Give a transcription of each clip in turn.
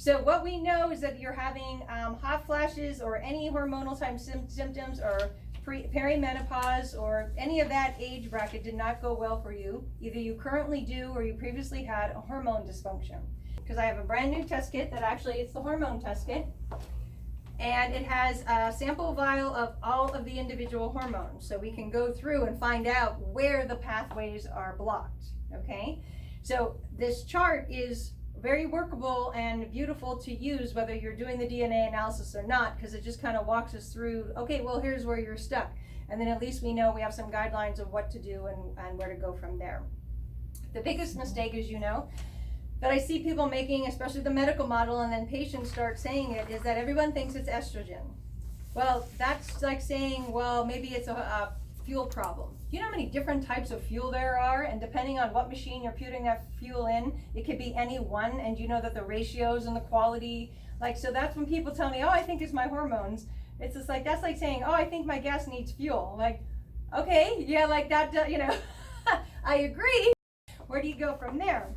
So what we know is that you're having hot flashes or any hormonal type symptoms or perimenopause or any of that age bracket did not go well for you. Either you currently do or you previously had a hormone dysfunction. Because I have a brand new test kit that actually it's the hormone test kit. And it has a sample vial of all of the individual hormones. So we can go through and find out where the pathways are blocked, okay? So this chart is very workable and beautiful to use whether you're doing the DNA analysis or not, because it just kind of walks us through, okay, well, here's where you're stuck. And then at least we know we have some guidelines of what to do and where to go from there. The biggest mistake, as you know, that I see people making, especially the medical model, and then patients start saying it, is that everyone thinks it's estrogen. Well, that's like saying, well, maybe it's a fuel problem. Do you know how many different types of fuel there are? And depending on what machine you're putting that fuel in, it could be any one, and you know that the ratios and the quality, like, so that's when people tell me, oh, I think it's my hormones. It's just like, that's like saying, oh, I think my gas needs fuel. Like, okay, yeah, like that, you know, I agree. Where do you go from there?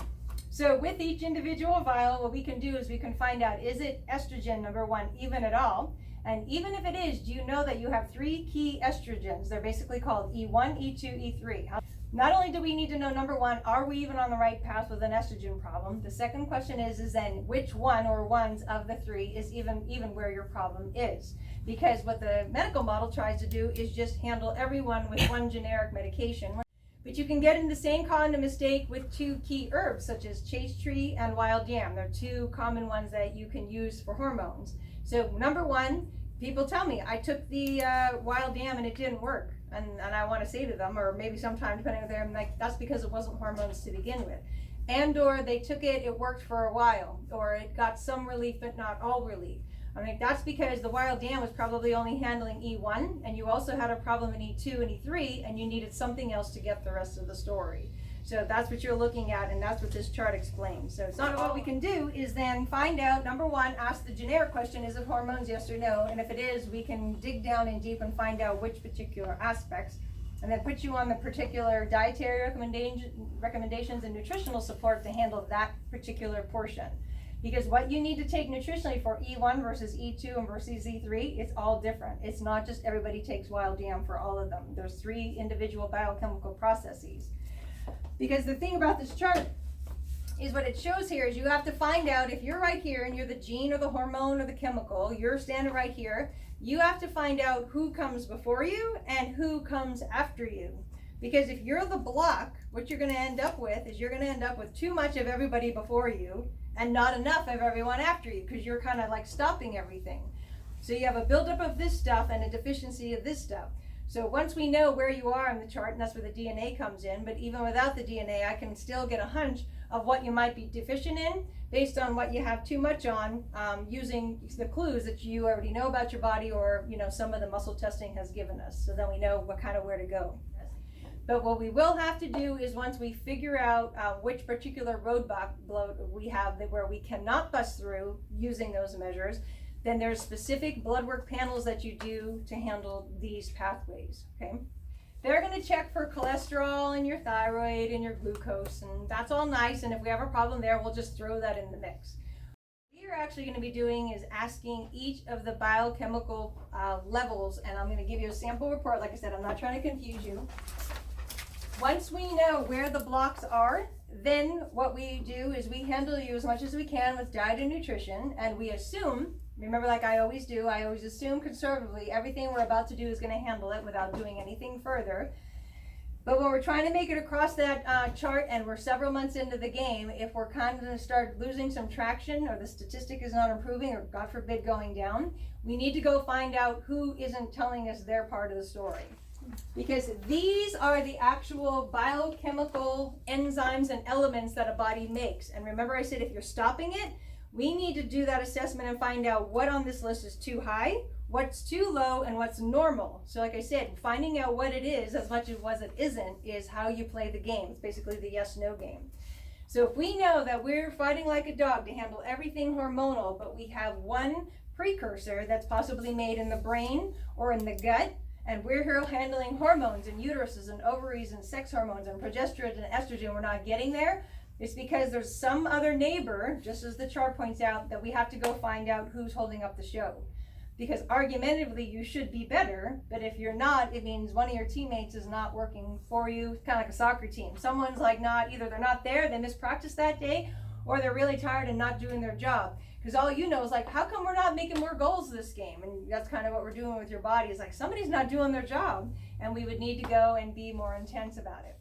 So with each individual vial, what we can do is we can find out, is it estrogen, number one, even at all? And even if it is, do you know that you have 3 key estrogens? They're basically called E1, E2, E3. Not only do we need to know, number one, are we even on the right path with an estrogen problem? The second question is then which one or ones of the 3 is even where your problem is? Because what the medical model tries to do is just handle everyone with one generic medication. But you can get in the same kind of mistake with 2 key herbs, such as chaste tree and wild yam. They're 2 common ones that you can use for hormones. So number one, people tell me, I took the wild yam and it didn't work. And I want to say to them, or maybe sometime depending on them, like, that's because it wasn't hormones to begin with. And or they took it, it worked for a while, or it got some relief but not all relief. I mean, that's because the wild yam was probably only handling E1, and you also had a problem in E2 and E3, and you needed something else to get the rest of the story. So that's what you're looking at, and that's what this chart explains. So it's not what we can do is then find out, number one, ask the generic question, is it hormones, yes or no? And if it is, we can dig down in deep and find out which particular aspects, and then put you on the particular dietary recommendations and nutritional support to handle that particular portion. Because what you need to take nutritionally for E1 versus E2 and versus E3, it's all different. It's not just everybody takes wild yam for all of them. There's 3 individual biochemical processes. Because the thing about this chart is what it shows here is you have to find out if you're right here and you're the gene or the hormone or the chemical, you're standing right here, you have to find out who comes before you and who comes after you. Because if you're the block, what you're going to end up with is you're going to end up with too much of everybody before you and not enough of everyone after you, because you're kind of like stopping everything. So you have a buildup of this stuff and a deficiency of this stuff. So once we know where you are in the chart, and that's where the DNA comes in, but even without the DNA, I can still get a hunch of what you might be deficient in based on what you have too much on, using the clues that you already know about your body, or you know, some of the muscle testing has given us. So then we know what kind of where to go. But what we will have to do is once we figure out which particular roadblock we have where we cannot bust through using those measures, then there's specific blood work panels that you do to handle these pathways, okay? They're going to check for cholesterol and your thyroid and your glucose, and that's all nice, and if we have a problem there, we'll just throw that in the mix. What you're actually going to be doing is asking each of the biochemical levels, and I'm going to give you a sample report. Like I said, I'm not trying to confuse you. Once we know where the blocks are, then what we do is we handle you as much as we can with diet and nutrition, and we assume, remember, like I always do, I always assume conservatively everything we're about to do is going to handle it without doing anything further. But when we're trying to make it across that chart and we're several months into the game, if we're kind of going to start losing some traction, or the statistic is not improving, or God forbid going down, we need to go find out who isn't telling us their part of the story. Because these are the actual biochemical enzymes and elements that a body makes. And remember I said if you're stopping it, we need to do that assessment and find out what on this list is too high, what's too low, and what's normal. So like I said, finding out what it is as much as what it isn't is how you play the game. It's basically the yes-no game. So if we know that we're fighting like a dog to handle everything hormonal, but we have one precursor that's possibly made in the brain or in the gut, and we're here handling hormones and uteruses and ovaries and sex hormones and progesterone and estrogen, we're not getting there, It's because there's some other neighbor, just as the chart points out, that we have to go find out who's holding up the show. Because argumentatively, you should be better, but if you're not, it means one of your teammates is not working for you. It's kind of like a soccer team. Someone's like either they're not there, they missed practice that day, or they're really tired and not doing their job. Because all you know is like, how come we're not making more goals this game? And that's kind of what we're doing with your body. Is like, somebody's not doing their job, and we would need to go and be more intense about it.